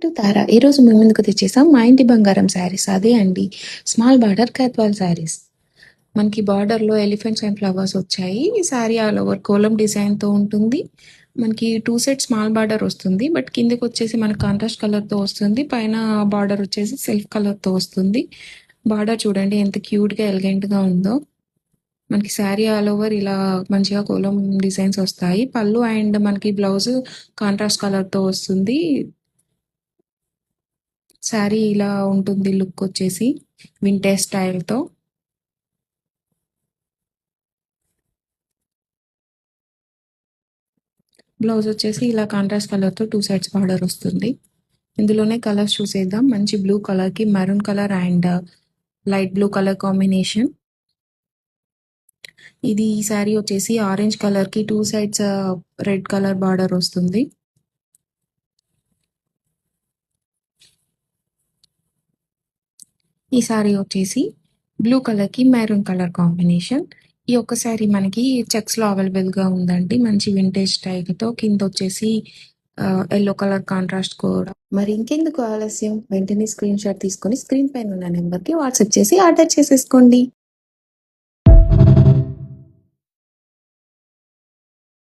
To తారా. ఈరోజు మేము ముందుకు తెచ్చేసాం మా ఇంటి బంగారం శారీస్. అదే అండి స్మాల్ బార్డర్ క్యాత్వాల్ శారీస్. మనకి బార్డర్లో ఎలిఫెంట్స్ అండ్ ఫ్లవర్స్ వచ్చాయి. ఈ శారీ ఆల్ ఓవర్ కోలం డిజైన్తో ఉంటుంది. మనకి 2 సెట్ స్మాల్ బార్డర్ వస్తుంది. బట్ కిందకి వచ్చేసి మనకు కాంట్రాస్ట్ కలర్తో వస్తుంది. పైన బార్డర్ వచ్చేసి సెల్ఫ్ కలర్తో వస్తుంది. బార్డర్ చూడండి ఎంత క్యూట్గా ఎలిగెంట్గా ఉందో. మనకి శారీ ఆల్ ఓవర్ ఇలా మంచిగా కోలం డిజైన్స్ వస్తాయి. పళ్ళు అండ్ మనకి బ్లౌజ్ కాంట్రాస్ట్ కలర్తో వస్తుంది. శారీ ఇలా ఉంటుంది లుక్ వచ్చేసి వింటేజ్ స్టైల్తో. బ్లౌజ్ వచ్చేసి ఇలా కాంట్రాస్ట్ కలర్తో 2 సైడ్స్ బార్డర్ వస్తుంది. ఇందులోనే కలర్స్ చూసేద్దాం. మంచి బ్లూ కలర్కి maroon colour and light blue colour combination. ఇది ఈ శారీ వచ్చేసి ఆరెంజ్ కలర్కి 2 సైడ్స్ రెడ్ కలర్ బార్డర్ వస్తుంది. ఈ శారీ వచ్చేసి బ్లూ కలర్కి మెరూన్ కలర్ కాంబినేషన్. ఈ ఒక్క శారీ మనకి చెక్స్లో అవైలబుల్గా ఉందండి. మంచి వింటేజ్ స్టైల్తో కింద వచ్చేసి ఎల్లో కలర్ కాంట్రాస్ట్ కూడా. మరి ఇంకెందుకు ఆలస్యం, వెంటనే స్క్రీన్ షాట్ తీసుకొని స్క్రీన్ పైన ఉన్న నెంబర్కి వాట్సాప్ చేసి ఆర్డర్ చేసేసుకోండి.